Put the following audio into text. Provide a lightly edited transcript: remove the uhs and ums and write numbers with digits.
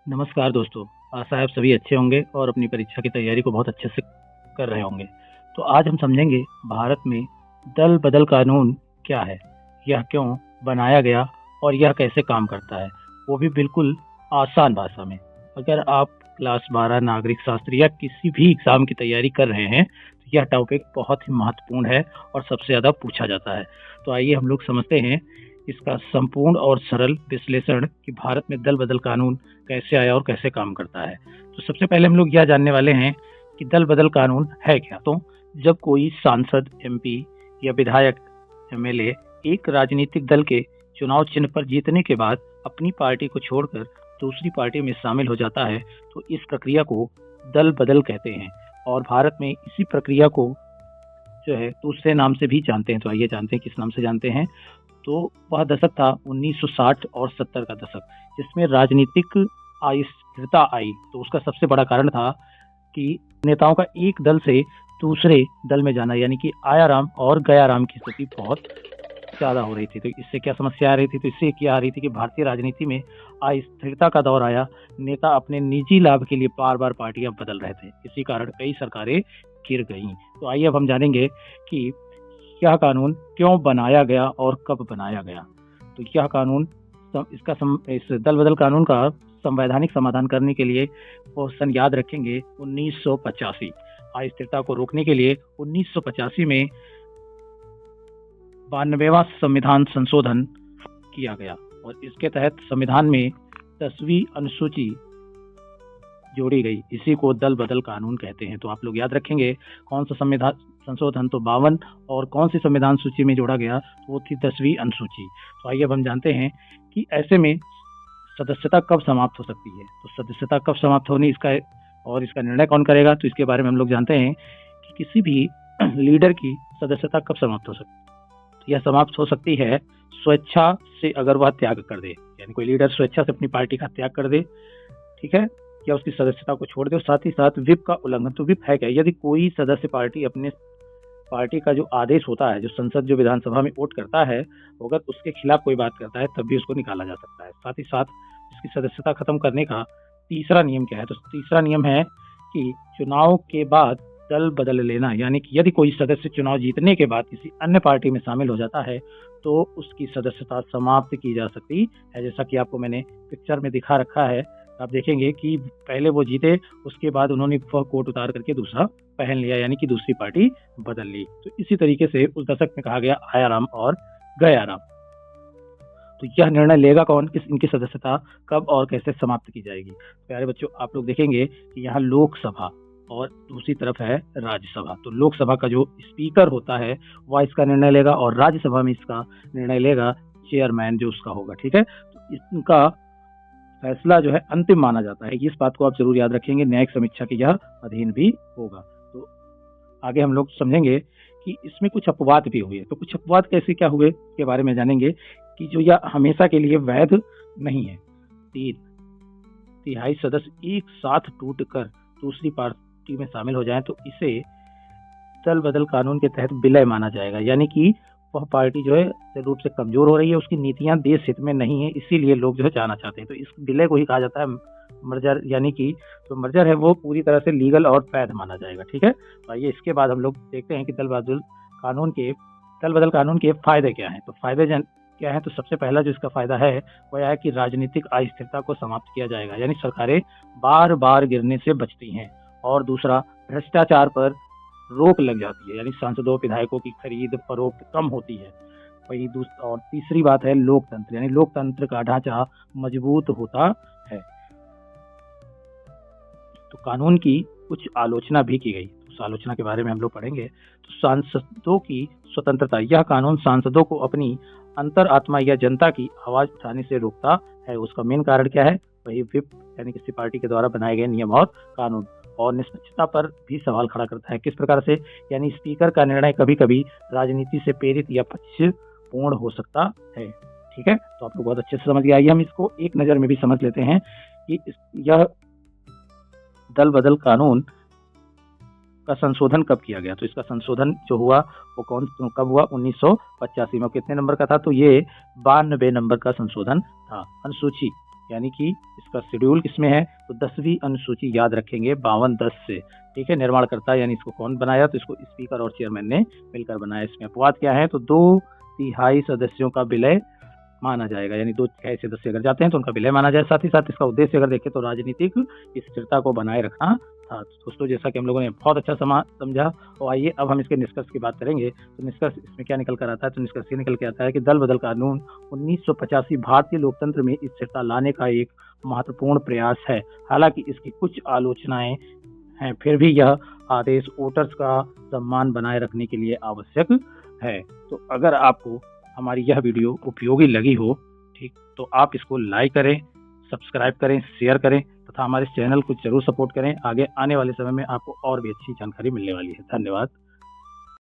नमस्कार दोस्तों। आशा है आप सभी अच्छे होंगे और अपनी परीक्षा की तैयारी को बहुत अच्छे से कर रहे होंगे। तो आज हम समझेंगे भारत में दल बदल कानून क्या है, यह क्यों बनाया गया और यह कैसे काम करता है, वो भी बिल्कुल आसान भाषा में। अगर आप क्लास 12 नागरिक शास्त्र या किसी भी एग्जाम की तैयारी कर रहे हैं तो यह टॉपिक बहुत ही महत्वपूर्ण है और सबसे ज़्यादा पूछा जाता है। तो आइए हम लोग समझते हैं इसका संपूर्ण और सरल विश्लेषण कि भारत में दल बदल कानून कैसे आया और कैसे काम करता है। तो सबसे पहले हम लोग यह जानने वाले हैं कि दल बदल कानून है क्या। तो जब कोई सांसद, एमपी या विधायक, एमएलए एक राजनीतिक दल के चुनाव चिन्ह पर जीतने के बाद अपनी पार्टी को छोड़कर दूसरी पार्टी में शामिल हो जाता है तो इस प्रक्रिया को दल बदल कहते हैं। और भारत में इसी प्रक्रिया को जो है दूसरे नाम से भी जानते हैं। तो आइए जानते हैं किस नाम से जानते हैं। तो वह दशक था 1960 और 70 का दशक, जिसमें राजनीतिक अस्थिरता आई। तो उसका सबसे बड़ा कारण था कि नेताओं का एक दल से दूसरे दल में जाना, यानी कि आयाराम और गयाराम की स्थिति बहुत ज़्यादा हो रही थी। तो इससे क्या समस्या आ रही थी? तो इससे क्या आ रही थी कि भारतीय राजनीति में अस्थिरता का दौर आया। नेता अपने निजी लाभ के लिए बार बार पार्टियां बदल रहे थे। इसी कारण कई सरकारें गिर गईं। तो आइए अब हम जानेंगे कि यह कानून क्यों बनाया गया और कब बनाया गया। तो यह कानून इस दल बदल कानून का संवैधानिक समाधान करने के लिए वो सन याद रखेंगे 1985। अस्थिरता को रोकने के लिए 1985 में 92वां संविधान संशोधन किया गया और इसके तहत संविधान में 10वीं अनुसूची जोड़ी गई। इसी को दल बदल कानून कहते हैं। तो आप लोग याद रखेंगे कौन सा संविधान संशोधन, तो 52, और कौन सी संविधान सूची में जोड़ा गया, तो वो थी 10वीं अनुसूची। तो आइए अब हम जानते हैं कि ऐसे में सदस्यता कब समाप्त हो सकती है। तो सदस्यता कब समाप्त होनी इसका और इसका निर्णय कौन करेगा, तो इसके बारे में हम लोग जानते हैं कि किसी भी लीडर की सदस्यता कब समाप्त हो सकती है। तो यह समाप्त हो सकती है स्वेच्छा से, अगर वह त्याग कर दे, यानी कोई लीडर स्वेच्छा से अपनी पार्टी का त्याग कर दे, ठीक है, या उसकी सदस्यता को छोड़ दे। और साथ ही साथ विप का उल्लंघन। तो विप है क्या? यदि कोई सदस्य अपने पार्टी का जो आदेश होता है, जो संसद जो विधानसभा में वोट करता है, अगर उसके खिलाफ कोई बात करता है तब भी उसको निकाला जा सकता है। साथ ही साथ इसकी सदस्यता खत्म करने का तीसरा नियम क्या है? तो तीसरा नियम है कि चुनाव के बाद दल बदल लेना, यानी कि यदि कोई सदस्य चुनाव जीतने के बाद किसी अन्य पार्टी में शामिल हो जाता है तो उसकी सदस्यता समाप्त की जा सकती है। जैसा कि आपको मैंने पिक्चर में दिखा रखा है, आप देखेंगे कि पहले वो जीते, उसके बाद उन्होंने वह कोट उतार करके दूसरा पहन लिया, यानी कि दूसरी पार्टी बदल ली। तो इसी तरीके से उस दशक में कहा गया आयाराम और गयाराम। तो यह निर्णय लेगा कौन कि इनकी सदस्यता कब और कैसे समाप्त की जाएगी। प्यारे बच्चों, आप लोग देखेंगे कि यहाँ लोकसभा और दूसरी तरफ है राज्यसभा। तो लोकसभा का जो स्पीकर होता है वह इसका निर्णय लेगा और राज्यसभा में इसका निर्णय लेगा चेयरमैन जो उसका होगा, ठीक है। तो इनका फैसला जो है अंतिम माना जाता है। इस बात को आप जरूर याद रखेंगे, न्यायिक समीक्षा के यह अधीन भी होगा। तो आगे हम लोग समझेंगे कि इसमें कुछ अपवाद भी हुए। तो कुछ अपवाद कैसे क्या हुए के बारे में जानेंगे कि जो यह हमेशा के लिए वैध नहीं है। 3/4 सदस्य एक साथ टूटकर दूसरी पार्टी में शामिल हो जाएं तो इसे दल बदल कानून के तहत विलय माना जाएगा, यानी कि वह पार्टी जो है रूप से कमजोर हो रही है, उसकी नीतियां देश हित में नहीं है, इसीलिए लोग जो है जाना चाहते हैं। तो इस विलय को ही कहा जाता है मर्जर, यानी कि जो मर्जर है वो पूरी तरह से लीगल और वैध माना जाएगा, ठीक है। तो आइए इसके बाद हम लोग देखते हैं कि दल बदल कानून के फायदे क्या हैं। तो फायदे क्या है? तो सबसे पहला जो इसका फायदा है वह है कि राजनीतिक अस्थिरता को समाप्त किया जाएगा, यानी सरकारें बार बार गिरने से बचती हैं। और दूसरा, भ्रष्टाचार पर रोक लग जाती है, यानी सांसदों विधायकों की खरीद फरोख्त कम होती है। वही और तीसरी बात है लोकतंत्र, यानी लोकतंत्र का ढांचा मजबूत होता है। तो कानून की कुछ आलोचना भी की गई, उस आलोचना के बारे में हम लोग पढ़ेंगे। तो सांसदों की स्वतंत्रता, यह कानून सांसदों को अपनी अंतर आत्मा या जनता की आवाज उठाने से रोकता है। उसका मेन कारण क्या है? वही विप, यानी किसी पार्टी के द्वारा बनाए गए नियम और कानून। और निष्पक्षता पर भी सवाल खड़ा करता है। किस प्रकार से? यानी स्पीकर का निर्णय कभी कभी राजनीति से प्रेरित या पक्षपूर्ण हो सकता है, ठीक है। तो आप लोग बहुत अच्छे से समझ गए। आइए हम इसको एक नजर में भी समझ लेते हैं कि यह दल बदल कानून का संशोधन कब किया गया। तो इसका संशोधन जो हुआ वो कब हुआ? 1985 में। कितने नंबर का था? तो ये 92 नंबर का संशोधन था। अनुसूची यानी कि इसका शेड्यूल किसमें है, तो 10वीं अनुसूची याद रखेंगे 5210 से। ठीक है, निर्माणकर्ता यानी इसको कौन बनाया, तो इसको स्पीकर और चेयरमैन ने मिलकर बनाया। इसमें अपवाद क्या है, तो 2/3 सदस्यों का विलय माना जाएगा, यानी 2/3 सदस्य अगर जाते हैं तो उनका विलय माना जाए। साथ ही साथ इसका उद्देश्य अगर देखें तो राजनीतिक स्थिरता को बनाए रखना था। दोस्तों जैसा कि हम लोगों ने बहुत अच्छा समझा, और आइए अब हम इसके निष्कर्ष की बात करेंगे। तो निष्कर्ष इसमें क्या निकल कर आता है, तो निष्कर्ष ये निकल के आता है कि दल बदल कानून 1985 भारतीय लोकतंत्र में स्थिरता लाने का एक महत्वपूर्ण प्रयास है। हालांकि इसकी कुछ आलोचनाएं हैं, फिर भी यह आदेश वोटर्स का सम्मान बनाए रखने के लिए आवश्यक है। तो अगर आपको हमारी यह वीडियो उपयोगी लगी हो, ठीक, तो आप इसको लाइक करें, सब्सक्राइब करें, शेयर करें तथा हमारे चैनल को जरूर सपोर्ट करें। आगे आने वाले समय में आपको और भी अच्छी जानकारी मिलने वाली है। धन्यवाद।